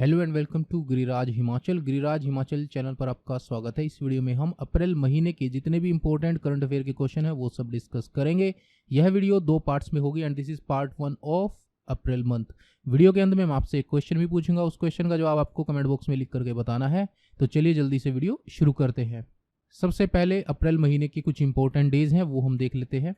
Hello and welcome to Giriraj Himachal channel पर आपका स्वागत है। इस वीडियो में हम अप्रैल महीने के जितने भी इंपॉर्टेंट करंट अफेयर के क्वेश्चन है वो सब डिस्कस करेंगे। यह वीडियो दो पार्ट्स में होगी and this is part 1 of April month. Video के अंत में मैं आपसे एक क्वेश्चन भी पूछूंगा, उस क्वेश्चन का जवाब आपको कमेंट बॉक्स में लिख करके बताना है। तो चलिए जल्दी से वीडियो शुरू करते हैं। सबसे पहले अप्रैल महीने के कुछ इंपॉर्टेंट डेज हैं वो हम देख लेते हैं।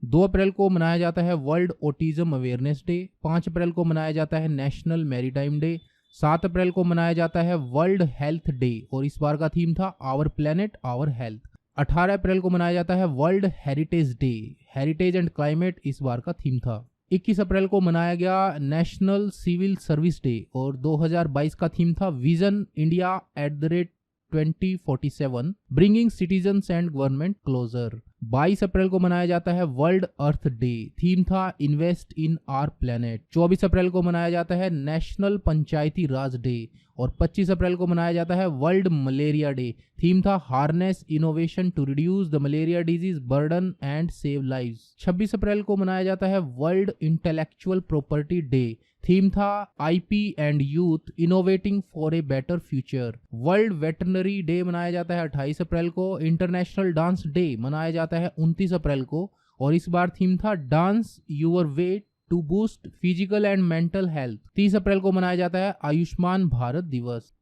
2 अप्रैल को मनाया जाता है वर्ल्ड ऑटिज्म अवेयरनेस डे। 5 अप्रैल को मनाया जाता है नेशनल मैरीटाइम डे। 7 अप्रैल को मनाया जाता है वर्ल्ड हेल्थ डे और इस बार का थीम था आवर प्लेनेट आवर हेल्थ। 18 अप्रैल को मनाया जाता है world heritage day, heritage and climate इस बार का थीम था। 21 अप्रैल को मनाया गया नेशनल सिविल सर्विस डे और 2022 का थीम था vision India @2047 bringing citizens and government closer. 22 अप्रैल को मनाया जाता है वर्ल्ड अर्थ डे, थीम था इन्वेस्ट इन आवर प्लेनेट। 24 अप्रैल को मनाया जाता है नेशनल पंचायती राज डे और 25 अप्रैल को मनाया जाता है वर्ल्ड मलेरिया डे, थीम था harness innovation to reduce the malaria disease burden and save lives. 26 अप्रैल को मनाया जाता है world intellectual property day, theme था IP and youth innovating for a better future. World veterinary day मनाया जाता है 28 अप्रैल को। इंटरनेशनल डांस डे मनाया जाता है 29 अप्रैल को और इस बार थीम था dance your way to boost physical and mental health. 30 अप्रैल को मनाया जाता है आयुष्मान भारत दिवस।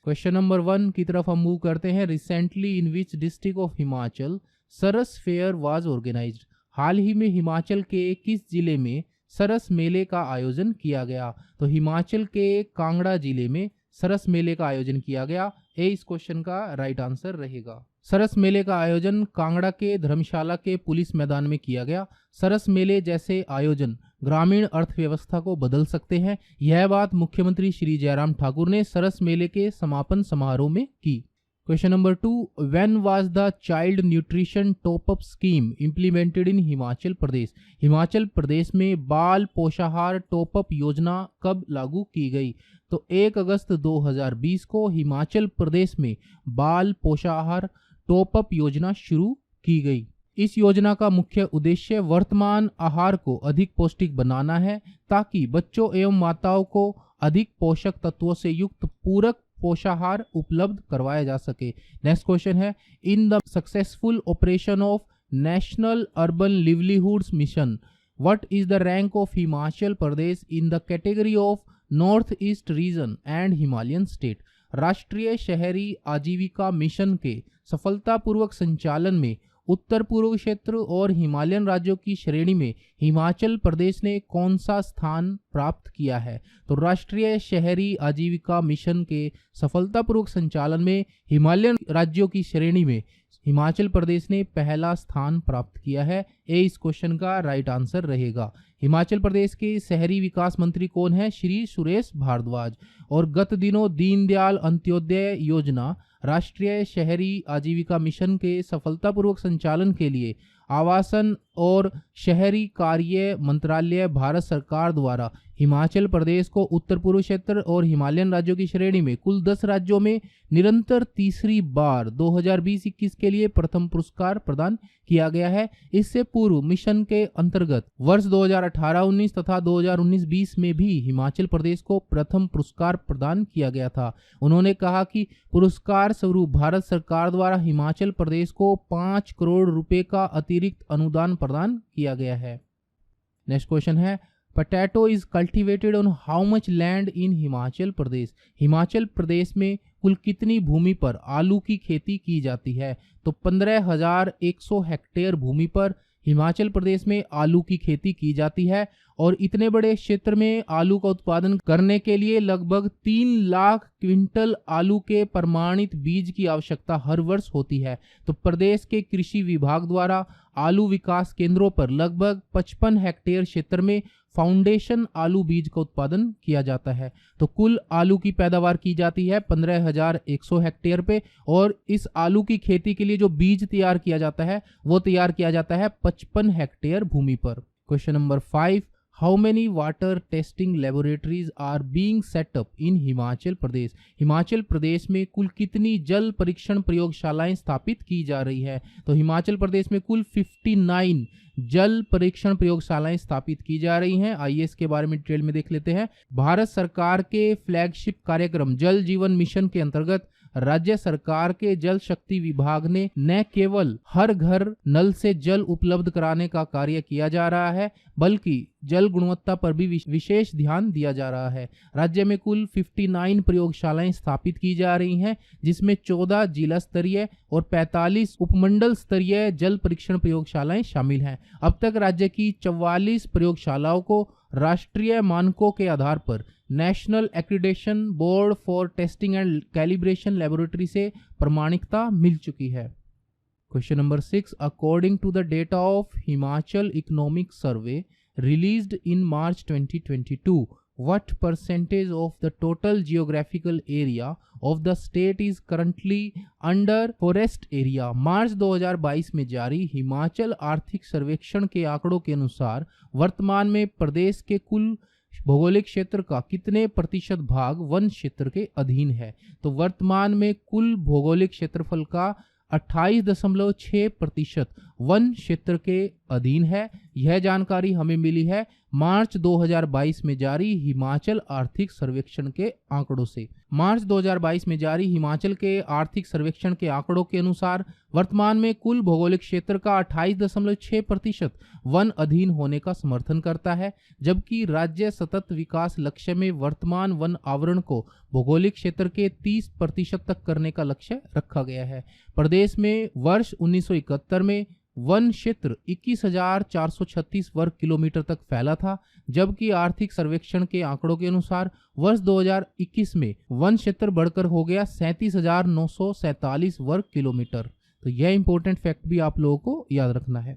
क्वेश्चन नंबर 1 की तरफ हम मूव करते हैं। Recently in which district of Himachal Saras fair was organised. हाल ही में हिमाचल के किस जिले में सरस मेले का आयोजन किया गया? तो हिमाचल के कांगड़ा जिले में सरस मेले का आयोजन किया गया। ए इस क्वेश्चन का राइट आंसर रहेगा। सरस मेले का आयोजन कांगड़ा के धर्मशाला के पुलिस मैदान में किया गया। सरस मेले जैसे आयोजन ग्रामीण अर्थव्यवस्था को बदल सकते हैं, यह बात मुख्यमंत्री श्री जयराम ठाकुर ने सरस मेले के समापन समारोह में की। Question number 2, when was the child nutrition top up scheme implemented in Himachal Pradesh? Himachal Pradesh में बाल पोषाहार टॉप अप योजना कब लागू की गई? तो 1 अगस्त 2020 को हिमाचल प्रदेश में बाल पोषाहार टॉप अप योजना शुरू की गई। इस योजना का मुख्य उद्देश्य वर्तमान आहार को अधिक पौष्टिक बनाना है ताकि बच्चों एवं माताओं को अधिक पोषक तत्वों से युक्त पूरक पोषाहार उपलब्ध करवाया जा सके। नेक्स्ट क्वेश्चन है, in the successful operation of national urban livelihoods mission what is the rank of Himachal Pradesh in the category of north east region and Himalayan state? राष्ट्रीय शहरी आजीविका मिशन के सफलतापूर्वक संचालन में उत्तर पूर्व क्षेत्र और हिमालयन राज्यों की श्रेणी में हिमाचल प्रदेश ने कौन सा स्थान प्राप्त किया है? तो राष्ट्रीय शहरी आजीविका मिशन के सफलतापूर्वक संचालन में हिमालयन राज्यों की श्रेणी में हिमाचल प्रदेश ने पहला स्थान प्राप्त किया है। ए इस क्वेश्चन का राइट आंसर रहेगा। हिमाचल प्रदेश के शहरी विकास मंत्री कौन है? श्री सुरेश भारद्वाज। और गत दिनों दीनदयाल अंत्योदय योजना राष्ट्रीय शहरी आजीविका मिशन के सफलतापूर्वक संचालन के लिए आवासन और शहरी कार्य मंत्रालय भारत सरकार द्वारा हिमाचल प्रदेश को उत्तर पूर्व क्षेत्र और हिमालयन राज्यों की श्रेणी में कुल 10 राज्यों में निरंतर तीसरी बार 2020-21 के लिए प्रथम पुरस्कार प्रदान किया गया है। इससे पूर्व मिशन के अंतर्गत वर्ष 2018-19 तथा 2019-20 में भी हिमाचल प्रदेश को प्रथम पुरस्कार प्रदान किया गया था। उन्होंने कहा कि पुरस्कार स्वरूप भारत सरकार द्वारा हिमाचल प्रदेश को 5 करोड़ रुपए का अतिरिक्त अनुदान प्रदान किया गया है। नेक्स्ट क्वेश्चन है, potato is cultivated on how much land in Himachal Pradesh? Himachal Pradesh में कुल कितनी भूमि पर आलू की खेती की जाती है? तो 15,100 हेक्टेयर भूमि पर हिमाचल प्रदेश में आलू की खेती की जाती है और इतने बड़े क्षेत्र में आलू का उत्पादन करने के लिए लगभग 3 लाख क्विंटल आलू के प्रमाणित बीज की आवश्यकता हर वर्ष होती है। तो प्रदेश के कृषि विभाग द्वारा आलू विकास केंद्रों पर लगभग 55 हेक्टेयर क्षेत्र में फाउंडेशन आलू बीज का उत्पादन किया जाता है। तो कुल आलू की पैदावार की जाती है 15,100 हेक्टेयर पे और इस आलू की खेती के लिए जो बीज तैयार किया जाता है वो तैयार किया जाता है 55 हेक्टेयर भूमि पर। Question number 5, how many water testing laboratories are being set up in Himachal Pradesh? Himachal Pradesh में कुल कितनी जल परीक्षण प्रयोगशालाएं स्थापित की जा रही है? तो हिमाचल प्रदेश में कुल 59 जल परीक्षण प्रयोगशालाएं स्थापित की जा रही हैं। आइए इसके बारे में डिटेल में देख लेते हैं। भारत सरकार के फ्लैगशिप कार्यक्रम जल जीवन मिशन के अंतर्गत राज्य सरकार के जल शक्ति विभाग ने न केवल हर घर नल से जल उपलब्ध कराने का कार्य किया जा रहा है, बल्कि जल गुणवत्ता पर भी विशेष ध्यान दिया जा रहा है। राज्य में कुल 59 प्रयोगशालाएं स्थापित की जा रही हैं, जिसमें 14 जिला स्तरीय और 45 उपमंडल स्तरीय जल परीक्षण प्रयोगशालाएं शामिल हैं। अब तक राज्य की 44 प्रयोगशालाओं को राष्ट्रीय मानकों के आधार पर national accreditation board for testing and calibration laboratory से प्रमाणिकता मिल चुकी है। Question number 6, according to the data of Himachal economic survey released in March 2022, what percentage of the total geographical area of the state is currently under forest area? मार्च 2022 में जारी हिमाचल आर्थिक सर्वेक्षण के आंकड़ों के अनुसार वर्तमान में प्रदेश के कुल भौगोलिक क्षेत्र का कितने प्रतिशत भाग वन क्षेत्र के अधीन है? तो वर्तमान में कुल भौगोलिक क्षेत्रफल का 28.6% वन क्षेत्र के अधीन है। यह जानकारी हमें मिली है मार्च 2022 में जारी हिमाचल आर्थिक सर्वेक्षण के आंकड़ों से। मार्च 2022 में जारी हिमाचल के आर्थिक सर्वेक्षण के आंकड़ों के अनुसार वर्तमान में कुल भौगोलिक क्षेत्र का 28.6% वन अधीन होने का समर्थन करता है, जबकि राज्य सतत विकास लक्ष्य में वर्तमान वन आवरण को भौगोलिक क्षेत्र के 30% तक करने का लक्ष्य रखा गया है। प्रदेश में वर्ष 1971 में वन क्षेत्र 21,436 वर्ग किलोमीटर तक फैला था, जबकि आर्थिक सर्वेक्षण के आंकड़ों के अनुसार वर्ष 2021 में वन क्षेत्र बढ़कर हो गया 37,947 वर्ग किलोमीटर। तो यह इंपॉर्टेंट फैक्ट भी आप लोगों को याद रखना है।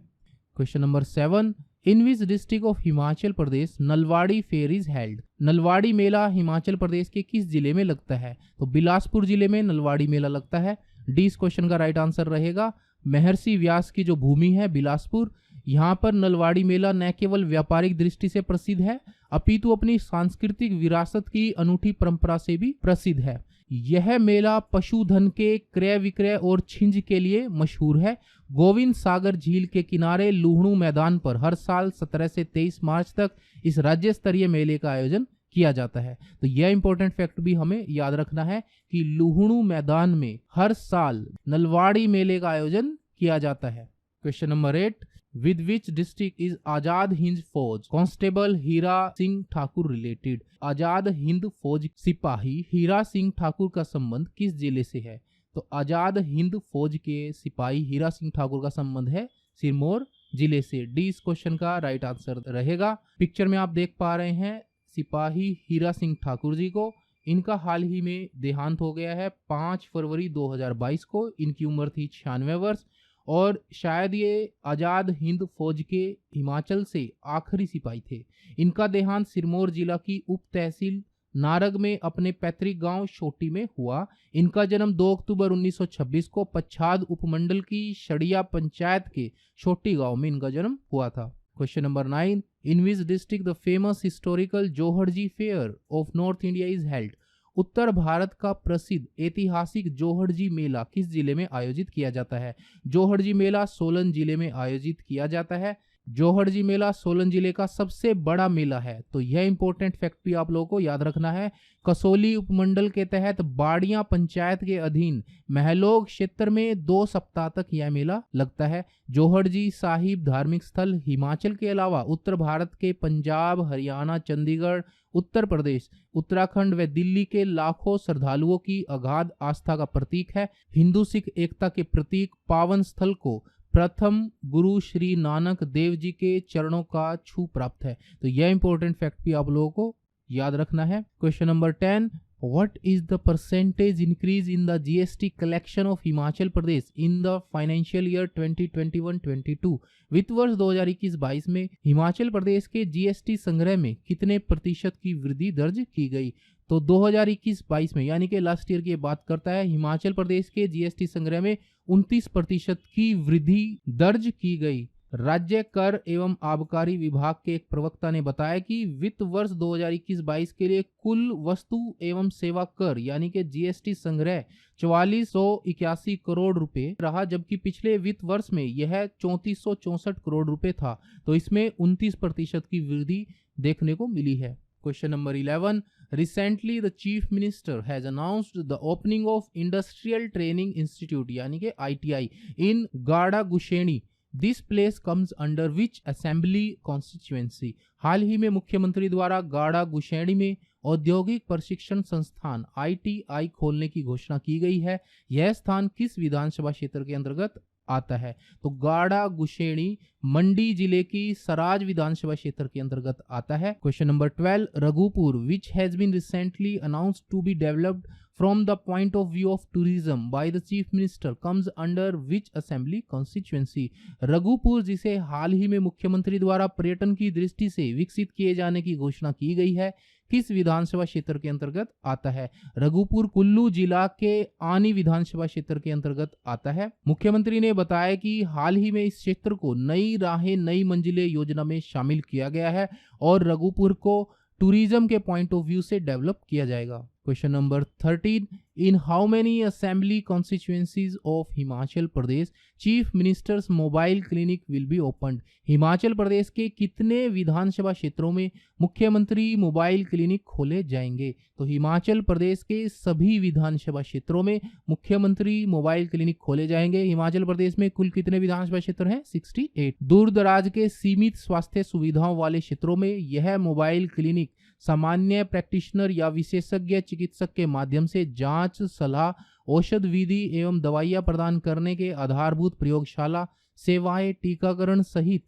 Question number 7, in which district of Himachal Pradesh Nalwari fair is held? Nalwari मेला हिमाचल प्रदेश के किस जिले में लगता है? तो बिलासपुर जिले में नलवाड़ी मेला लगता है। डी इस क्वेश्चन का राइट आंसर रहेगा। महर्षि व्यास की जो भूमि है बिलासपुर, यहाँ पर नलवाड़ी मेला न केवल व्यापारिक दृष्टि से प्रसिद्ध है, अपितु अपनी सांस्कृतिक विरासत की अनूठी परंपरा से भी प्रसिद्ध है। यह मेला पशुधन के क्रय विक्रय और छिंज के लिए मशहूर है। गोविंद सागर झील के किनारे लुहणू मैदान पर हर साल 17 से 23 मार्च तक इस राज्य स्तरीय मेले का आयोजन किया जाता है। तो यह इंपॉर्टेंट फैक्ट भी हमें याद रखना है कि लुहणू मैदान में हर साल नलवाड़ी मेले का आयोजन किया जाता है। Question number 8, with which district is Azad Hind Fauj constable Hira Singh Thakur related? Azad Hind Fauj सिपाही हीरा सिंह ठाकुर का संबंध किस जिले से है? तो आजाद हिंद फौज के सिपाही हीरा सिंह ठाकुर का संबंध है सिरमौर जिले से। डी इस क्वेश्चन का राइट आंसर रहेगा। पिक्चर में आप देख पा रहे हैं सिपाही हीरा सिंह ठाकुर जी को। इनका हाल ही में देहांत हो गया है 5 फरवरी 2022 को। इनकी उम्र थी 96 वर्ष और शायद ये आजाद हिंद फौज के हिमाचल से आखिरी सिपाही थे। इनका देहांत सिरमौर जिला की उप तहसील नारग में अपने पैतृक गांव छोटी में हुआ। इनका जन्म 2 अक्टूबर 1926 को पच्छाद उपमंडल की शड़िया पंचायत के छोटी गांव में इनका जन्म हुआ था। Question number 9, in which district the famous historical Johadji fair of north India is held? उत्तर भारत का प्रसिद्ध ऐतिहासिक जोहड़जी मेला किस जिले में आयोजित किया जाता है? जोहड़जी मेला सोलन जिले में आयोजित किया जाता है। जोहड़जी मेला सोलन जिले का सबसे बड़ा मेला है। तो यह इंपॉर्टेंट फैक्ट भी आप लोगों को याद रखना है। कसोली उपमंडल के तहत बाड़ियां पंचायत के अधीन महलोग क्षेत्र में 2 सप्ताह तक यह मेला लगता है। जोहड़जी साहिब धार्मिक स्थल हिमाचल के अलावा उत्तर भारत के पंजाब, हरियाणा, चंडीगढ़, उत्तर प्रदेश, उत्तराखंड व दिल्ली के लाखों श्रद्धालुओं की अगाध आस्था का प्रतीक है। हिंदू सिख एकता के प्रतीक पावन स्थल को प्रथम गुरु श्री नानक देव जी के चरणों का छू प्राप्त है। तो यह इंपॉर्टेंट फैक्ट भी आप लोगों को याद रखना है। Question number 10, what is the percentage increase in the GST collection of Himachal Pradesh in the financial year 2021-22? वित्त वर्ष 2021-22 में हिमाचल प्रदेश के जीएसटी संग्रह में कितने प्रतिशत की वृद्धि दर्ज की गई? तो 2021-22 में यानी कि लास्ट ईयर की बात करता है, हिमाचल प्रदेश के जीएसटी संग्रह में 29% की वृद्धि दर्ज की गई। राज्य कर एवं आबकारी विभाग के एक प्रवक्ता ने बताया कि वित्त वर्ष 2021-22 के लिए कुल वस्तु एवं सेवा कर यानी कि जीएसटी संग्रह 4481 करोड़ रुपए रहा, जबकि पिछले वित्त वर्ष में यह 3464 करोड़ रुपए था। तो इसमें 29% की वृद्धि देखने को मिली है। Question number 11, recently the chief minister has announced the opening of industrial training institute यानी कि ITI in Gadagusheni. This place comes under which assembly constituency. हाल ही में मुख्यमंत्री द्वारा गाड़ागुशेणी में औद्योगिक प्रशिक्षण संस्थान ITI खोलने की घोषणा की गई है। यह स्थान किस विधानसभा क्षेत्र के अंतर्गत आता है? तो गाड़ागुशेणी मंडी जिले की सराज विधानसभा क्षेत्र के अंतर्गत आता है। Question number 12, Raghupur which has been recently announced to be developed from the point of view of tourism by the chief minister comes under which assembly constituency। Raghupur जिसे हाल ही में मुख्यमंत्री द्वारा पर्यटन की दृष्टि से विकसित किए जाने की घोषणा की गई है, किस विधानसभा क्षेत्र के अंतर्गत आता है? रघुपुर कुल्लू जिला के आनी विधानसभा क्षेत्र के अंतर्गत आता है। मुख्यमंत्री ने बताया कि हाल ही में इस क्षेत्र को नई राहें नई मंजिलें योजना में शामिल किया गया है और रघुपुर को टूरिज्म के पॉइंट ऑफ व्यू से डेवलप किया जाएगा। Question number 13, in how many assembly constituencies of Himachal Pradesh chief ministers mobile clinic will be opened. Himachal Pradesh के कितने विधानसभा क्षेत्रों में मुख्यमंत्री मोबाइल क्लिनिक खोले जाएंगे? तो हिमाचल प्रदेश के सभी विधानसभा क्षेत्रों में मुख्यमंत्री मोबाइल क्लिनिक खोले जाएंगे। हिमाचल प्रदेश में कुल कितने विधानसभा क्षेत्र हैं? 68। दूर दराज के सीमित स्वास्थ्य सुविधाओं वाले क्षेत्रों में यह मोबाइल क्लिनिक सामान्य प्रैक्टिशनर या विशेषज्ञ चिकित्सक के माध्यम से जांच, सलाह, औषध विधि एवं दवाइयां प्रदान करने के आधारभूत प्रयोगशाला सेवाएं, टीकाकरण सहित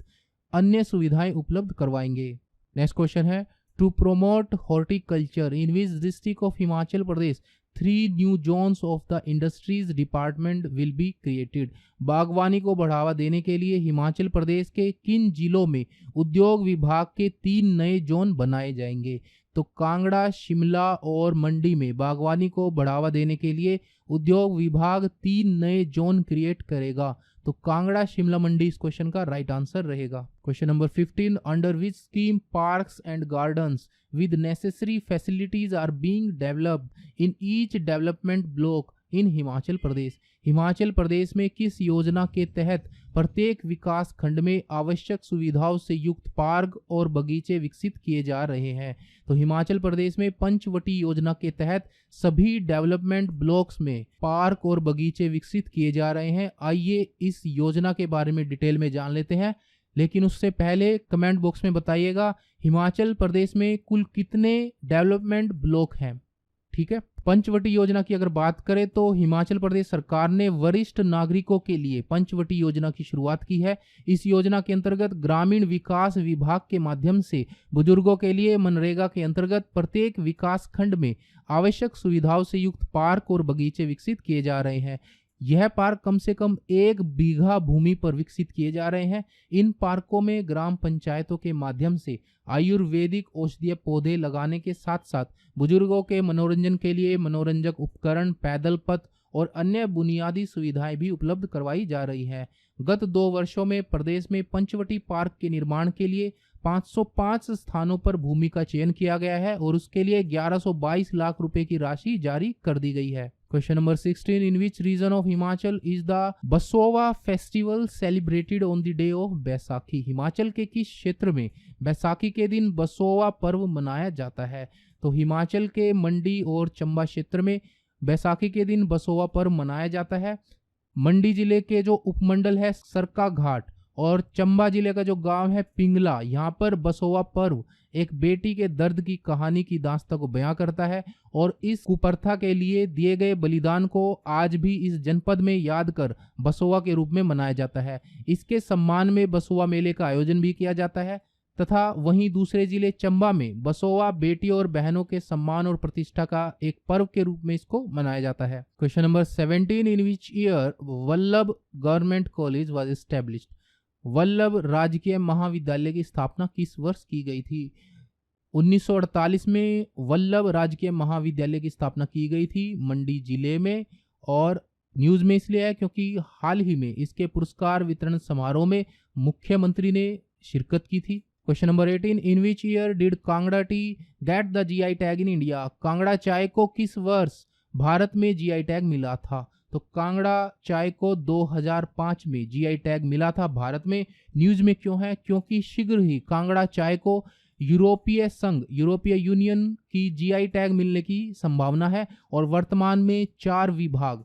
अन्य सुविधाएं उपलब्ध करवाएंगे। नेक्स्ट क्वेश्चन है, to promote horticulture in which district of Himachal Pradesh 3 new zones of the industries department will be created. बागवानी को बढ़ावा देने के लिए हिमाचल प्रदेश के किन जिलों में उद्योग विभाग के 3 नए जोन बनाए जाएंगे? तो कांगड़ा, शिमला और मंडी में बागवानी को बढ़ावा देने के लिए उद्योग विभाग 3 नए जोन क्रिएट करेगा। तो कांगड़ा, शिमला, मंडी इस क्वेश्चन का राइट आंसर रहेगा। Question number 15, under which scheme parks and gardens with necessary facilities are being developed in each development block in Himachal Pradesh. Himachal Pradesh में किस योजना के तहत प्रत्येक विकास खंड में आवश्यक सुविधाओं से युक्त पार्क और बगीचे विकसित किए जा रहे हैं? तो हिमाचल प्रदेश में पंचवटी योजना के तहत सभी डेवलपमेंट ब्लॉक्स में पार्क और बगीचे विकसित किए जा रहे हैं। आइए इस योजना के बारे में डिटेल में जान लेते हैं, लेकिन उससे पहले कमेंट बॉक्स में बताइएगा हिमाचल प्रदेश में कुल कितने डेवलपमेंट ब्लॉक हैं। ठीक है, पंचवटी योजना की अगर बात करें तो हिमाचल प्रदेश सरकार ने वरिष्ठ नागरिकों के लिए पंचवटी योजना की शुरुआत की है। इस योजना के अंतर्गत ग्रामीण विकास विभाग के माध्यम से बुजुर्गों के लिए मनरेगा के अंतर्गत प्रत्येक विकास खंड में आवश्यक सुविधाओं से युक्त पार्क और बगीचे विकसित किए जा रहे हैं। यह पार्क कम से कम 1 बीघा भूमि पर विकसित किए जा रहे हैं। इन पार्कों में ग्राम पंचायतों के माध्यम से आयुर्वेदिक औषधीय पौधे लगाने के साथ साथ बुजुर्गों के मनोरंजन के लिए मनोरंजक उपकरण, पैदल पथ और अन्य बुनियादी सुविधाएं भी उपलब्ध करवाई जा रही हैं। गत 2 वर्षों में प्रदेश में पंचवटी पार्क के निर्माण के लिए 505 स्थानों पर भूमि का चयन किया गया है और उसके लिए 1122 लाख रुपए की राशि जारी कर दी गई है। Question number 16, in which region of Himachal is the Basoa festival celebrated on the day of Baisakhi. Himachal के किस क्षेत्र में बैसाखी के दिन बसोवा पर्व मनाया जाता है? तो हिमाचल के मंडी और चंबा क्षेत्र में बैसाखी के दिन बसोवा पर्व मनाया जाता है। मंडी जिले के जो उपमंडल है सरका घाट और चंबा जिले का जो गांव है पिंगला, यहाँ पर बसोवा पर्व एक बेटी के दर्द की कहानी की दास्तां को बयां करता है और इस कुप्रथा के लिए दिए गए बलिदान को आज भी इस जनपद में याद कर बसोवा के रूप में मनाया जाता है। इसके सम्मान में बसोवा मेले का आयोजन भी किया जाता है तथा वहीं दूसरे जिले चंबा में बसोवा बेटियों और बहनों के सम्मान और प्रतिष्ठा का एक पर्व के रूप में इसको मनाया जाता है। Question number 17, in which year Vallabh government college was established. Vallabh राजकीय महाविद्यालय की स्थापना किस वर्ष की गई थी? 1948 में वल्लभ राजकीय महाविद्यालय की स्थापना की गई थी मंडी जिले में और न्यूज में इसलिए है क्योंकि हाल ही में इसके पुरस्कार वितरण समारोह में मुख्यमंत्री ने शिरकत की थी। Question number 18, in which year did Kangra T get the GI tag in India? Kangra चाय को किस वर्ष भारत में जीआई टैग मिला था? तो कांगड़ा चाय को 2005 में जीआई टैग मिला था भारत में। न्यूज में क्यों है? क्योंकि शीघ्र ही कांगड़ा चाय को यूरोपीय संघ, यूरोपीय यूनियन की जीआई टैग मिलने की संभावना है। और वर्तमान में 4 विभाग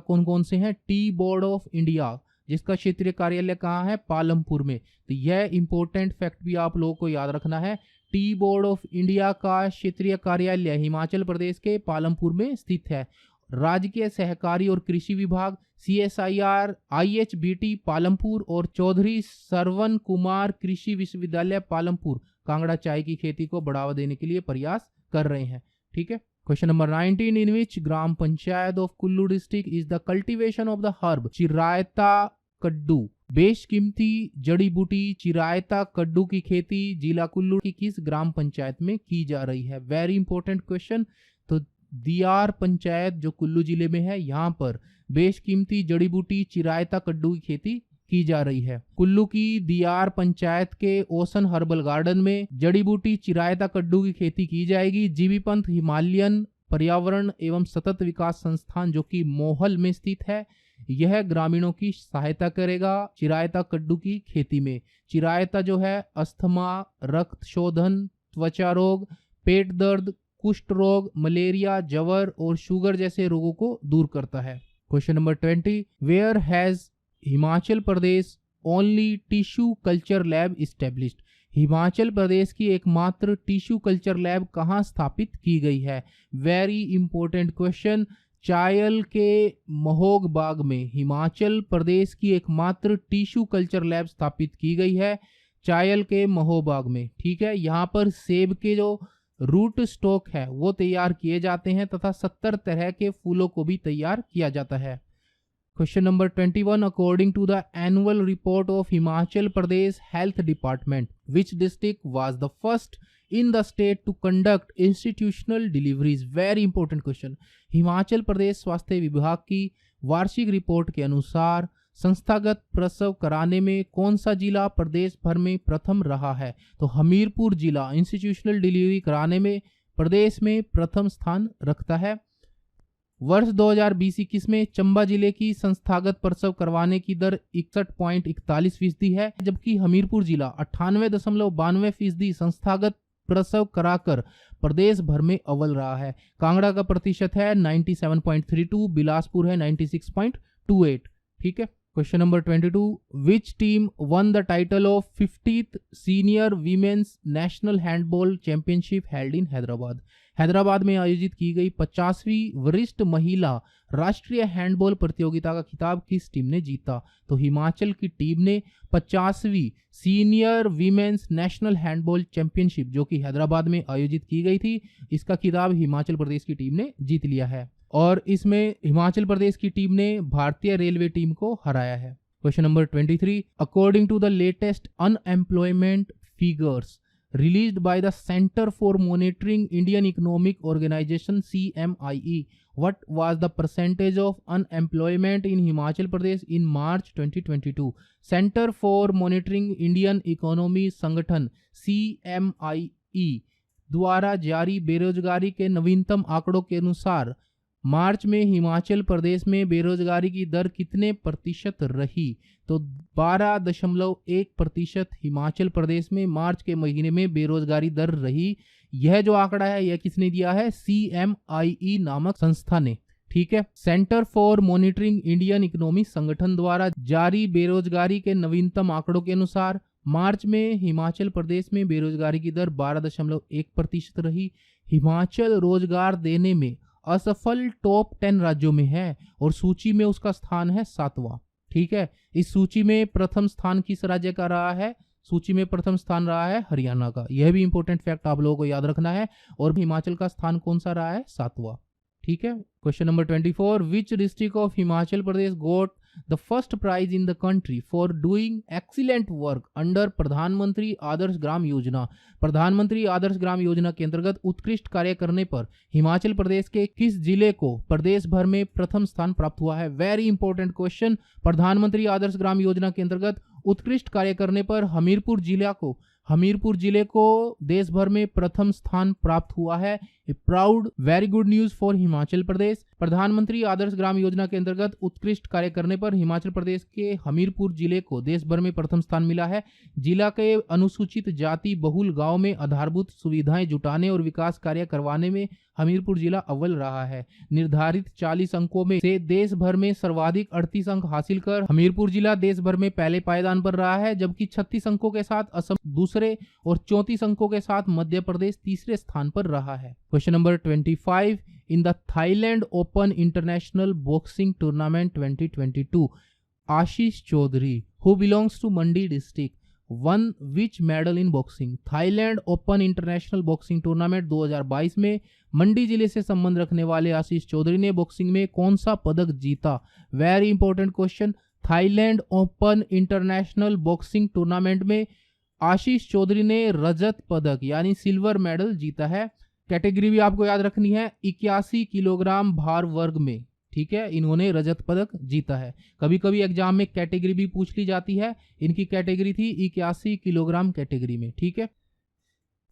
कौन कौन से हैं? टी बोर्ड ऑफ इंडिया, जिसका क्षेत्रीय कार्यालय कहाँ है? पालमपुर में। तो यह इंपॉर्टेंट फैक्ट भी आप लोगों को याद रखना है। टी बोर्ड ऑफ इंडिया का क्षेत्रीय कार्यालय हिमाचल प्रदेश के पालमपुर में स्थित है। राजकीय सहकारी और कृषि विभाग CSIR IHBT पालमपुर और चौधरी सरवन कुमार कृषि विश्वविद्यालय पालमपुर कांगड़ा चाय की खेती को बढ़ावा देने के लिए प्रयास कर रहे हैं। ठीक है। Question number 19, in which gram panchayat of Kullu district is the cultivation of the herb chirayata Kaddu? बेशकीमती जड़ी बूटी चिरायता कड्डू की खेती जिला कुल्लू की किस ग्राम पंचायत में की जा रही है? Very important question. तो दियार पंचायत जो कुल्लू जिले में है, यहाँ पर बेशकीमती जड़ी बूटी चिरायता कड्डू की खेती की जा रही है। कुल्लू की दियार पंचायत के ओसन हर्बल गार्डन में जड़ी बूटी चिरायता कड्डू की खेती की जाएगी। जीबी पंत हिमालयन पर्यावरण एवं सतत विकास संस्थान जो कि मोहल में स्थित है, यह ग्रामीणों की सहायता करेगा चिरायता कड्डू की खेती में। चिरायता जो है अस्थमा, रक्त शोधन, त्वचा रोग, पेट दर्द, कुष्ठ रोग, मलेरिया, जवर और शुगर जैसे रोगों को दूर करता है। Question number 20, where has Himachal Pradesh only tissue culture lab established? Himachal Pradesh की एकमात्र टिश्यू कल्चर लैब कहाँ स्थापित की गई है? Very important question. चायल के महोग बाग में हिमाचल प्रदेश की एकमात्र टिश्यू कल्चर लैब स्थापित की गई है, चायल के महोग बाग में। ठीक है। यहाँ पर सेब के जो रूट स्टॉक है वो तैयार किए जाते हैं तथा 70 तरह के फूलों को भी तैयार किया जाता है। Question number 21, according to the annual report of Himachal Pradesh health department, which district was the first in the state to conduct institutional deliveries? Very important question. Himachal Pradesh स्वास्थ्य विभाग की वार्षिक रिपोर्ट के अनुसार संस्थागत प्रसव कराने में कौन सा जिला प्रदेश भर में प्रथम रहा है? तो हमीरपुर जिला इंस्टीट्यूशनल डिलीवरी कराने में प्रदेश में प्रथम स्थान रखता है। वर्ष 2020-21 में चंबा जिले की संस्थागत प्रसव करवाने की दर 61.41% है, जबकि हमीरपुर जिला 98.92% संस्थागत प्रसव कराकर प्रदेश भर में अव्वल रहा है। कांगड़ा का प्रतिशत है 97.32, बिलासपुर है 96.28। ठीक है। Question number 22, which team won the title of 50th senior women's national handball championship held in Hyderabad? Hyderabad में आयोजित की गई 50वीं वरिष्ठ महिला राष्ट्रीय हैंडबॉल प्रतियोगिता का खिताब किस टीम ने जीता? तो हिमाचल की टीम ने 50वीं senior women's national handball championship जो कि हैदराबाद में आयोजित की गई थी, इसका खिताब हिमाचल प्रदेश की टीम ने जीत लिया है। और इसमें हिमाचल प्रदेश की टीम ने भारतीय रेलवे टीम को हराया है। Question number 23, according to the latest unemployment figures released by the Center for Monitoring Indian Economic Organization CMIE, what was the percentage of unemployment in Himachal Pradesh in March 2022? Center for Monitoring Indian Economy संगठन CMIE द्वारा जारी बेरोजगारी के नवीनतम आंकड़ों के अनुसार मार्च में हिमाचल प्रदेश में बेरोजगारी की दर कितने प्रतिशत रही? तो 12.1% हिमाचल प्रदेश में मार्च के महीने में बेरोजगारी दर रही। यह जो आंकड़ा है यह किसने दिया है? CMIE नामक संस्था ने। ठीक है। Centre for monitoring Indian economy संगठन द्वारा जारी बेरोजगारी के नवीनतम आंकड़ों के अनुसार मार्च में हिमाचल प्रदेश में बेरोजगारी की दर 12.1% रही। हिमाचल रोजगार देने में असफल टॉप 10 राज्यों में है और सूची में उसका स्थान है 7वां। ठीक है। इस सूची में प्रथम स्थान किस राज्य का रहा है? सूची में प्रथम स्थान रहा है हरियाणा का। यह भी इंपॉर्टेंट फैक्ट आप लोगों को याद रखना है। और हिमाचल का स्थान कौन सा रहा है? 7वां। ठीक है। Question number 24, which district of Himachal Pradesh got the first prize in the country for doing excellent work under Pradhan Mantri Adarsh Gram Yojana. प्रधानमंत्री आदर्श ग्राम योजना के अंतर्गत उत्कृष्ट कार्य करने पर हिमाचल प्रदेश के किस जिले को प्रदेश भर में प्रथम स्थान प्राप्त हुआ है? Very important question. प्रधानमंत्री आदर्श ग्राम योजना के अंतर्गत उत्कृष्ट कार्य करने पर हमीरपुर जिले को देश भर में प्रथम स्थान प्राप्त हुआ है। Proud very good news for Himachal Pradesh. प्रधानमंत्री आदर्श ग्राम योजना के अंतर्गत उत्कृष्ट कार्य करने पर हिमाचल प्रदेश के हमीरपुर जिले को देश भर में प्रथम स्थान मिला है। जिला के अनुसूचित जाति बहुल गांव में आधारभूत सुविधाएं जुटाने और विकास कार्य करवाने में हमीरपुर जिला अव्वल रहा है। निर्धारित 40 अंकों में से देश भर में सर्वाधिक 38 अंक हासिल कर हमीरपुर जिला देश भर में पहले पायदान पर रहा है, जबकि 36 अंकों के साथ असम दूसरे और 34 अंकों के साथ मध्य प्रदेश तीसरे स्थान पर रहा है। Question number 25, in the Thailand open international boxing tournament 2022 Ashish Chaudhary who belongs to Mandi district won which medal in boxing. Thailand open international boxing tournament 2022 में मंडी जिले से संबंध रखने वाले आशीष चौधरी ने बॉक्सिंग में कौन सा पदक जीता? Very important question. Thailand open international boxing tournament में आशीष चौधरी ने रजत पदक यानी सिल्वर मेडल जीता है। कैटेगरी भी आपको याद रखनी है, 81 किलोग्राम भार वर्ग में, ठीक है, इन्होंने रजत पदक जीता है। कभी कभी एग्जाम में कैटेगरी भी पूछ ली जाती है, इनकी कैटेगरी थी 81 किलोग्राम कैटेगरी में, ठीक है।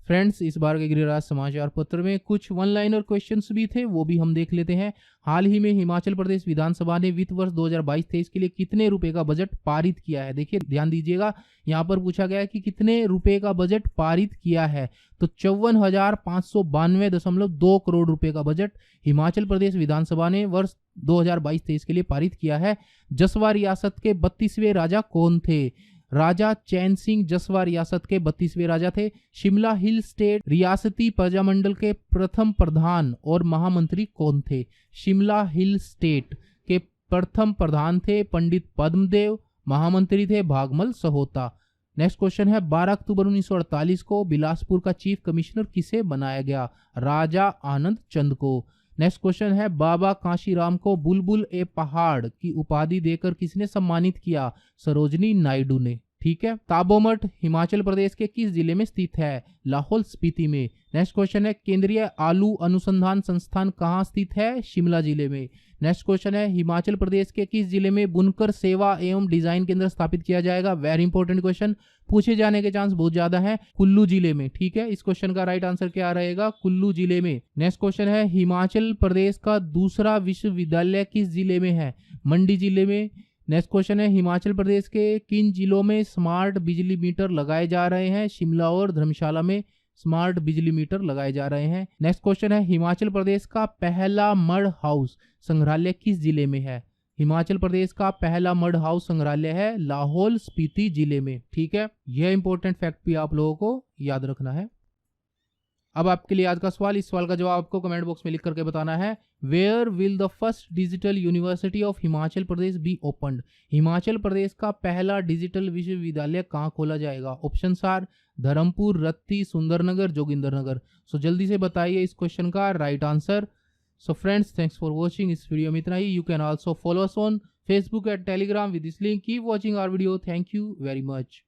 फ्रेंड्स, इस बार के गिरिराज समाचार पत्र में कुछ वन लाइनर क्वेश्चंस भी थे, वो भी हम देख लेते हैं। हाल ही में हिमाचल प्रदेश विधानसभा ने वित्त वर्ष 2022-23 के लिए कितने रुपए का बजट पारित किया है? देखिए ध्यान दीजिएगा, यहाँ पर पूछा गया है कि कितने रुपए का बजट पारित किया है, तो 54,592.2 करोड़ रुपए का बजट हिमाचल प्रदेश विधानसभा ने वर्ष 2022-23 के लिए पारित किया है। जसवा रियासत के 32वें राजा कौन थे? राजा चैन सिंह जसवा रियासत के 32वें राजा थे। शिमला हिल स्टेट रियासती प्रजामंडल के प्रथम प्रधान और महामंत्री कौन थे? शिमला हिल स्टेट के प्रथम प्रधान थे पंडित पद्मदेव, महामंत्री थे भागमल सहोता। नेक्स्ट क्वेश्चन है, 12 अक्टूबर 1948 को बिलासपुर का चीफ कमिश्नर किसे बनाया गया? राजा आनंद चंद को। नेक्स्ट क्वेश्चन है, बाबा कांशीराम को बुलबुल ए पहाड़ की उपाधि देकर किसने सम्मानित किया? सरोजनी नायडू ने, ठीक है। ताबो मठ हिमाचल प्रदेश के किस जिले में स्थित है? लाहौल स्पीति में। नेक्स्ट क्वेश्चन है, केंद्रीय आलू अनुसंधान संस्थान कहाँ स्थित है? शिमला जिले में। नेक्स्ट क्वेश्चन है, हिमाचल प्रदेश के किस जिले में बुनकर सेवा एवं डिजाइन केंद्र स्थापित किया जाएगा? वेरी इंपॉर्टेंट क्वेश्चन, पूछे जाने के चांस बहुत ज्यादा है। कुल्लू जिले में, ठीक है। इस क्वेश्चन का राइट आंसर क्या रहेगा? कुल्लू जिले में। नेक्स्ट क्वेश्चन है, हिमाचल प्रदेश का दूसरा विश्वविद्यालय किस जिले में है? मंडी जिले में। नेक्स्ट क्वेश्चन है, हिमाचल प्रदेश के किन जिलों में स्मार्ट बिजली मीटर लगाए जा रहे हैं? शिमला और धर्मशाला में स्मार्ट बिजली मीटर लगाए जा रहे हैं। नेक्स्ट क्वेश्चन है, हिमाचल प्रदेश का पहला मड हाउस संग्रहालय किस जिले में है? हिमाचल प्रदेश का पहला मड हाउस संग्रहालय है लाहौल स्पीति जिले में, ठीक है। यह इंपॉर्टेंट फैक्ट भी आप लोगों को याद रखना है। अब आपके लिए आज का सवाल, इस सवाल का जवाब आपको कमेंट बॉक्स में लिख करके बताना है। Where will the first digital university of Himachal Pradesh be opened? Himachal Pradesh का पहला डिजिटल विश्वविद्यालय कहाँ खोला जाएगा? ऑप्शन आर धर्मपुर, रत्ती, सुंदरनगर, जोगिंदरनगर। सो जल्दी से बताइए इस क्वेश्चन का right answer. So friends, thanks for watching. इस वीडियो में इतना ही। You can also follow us on Facebook and Telegram with this link. Keep watching our video. Thank you very much.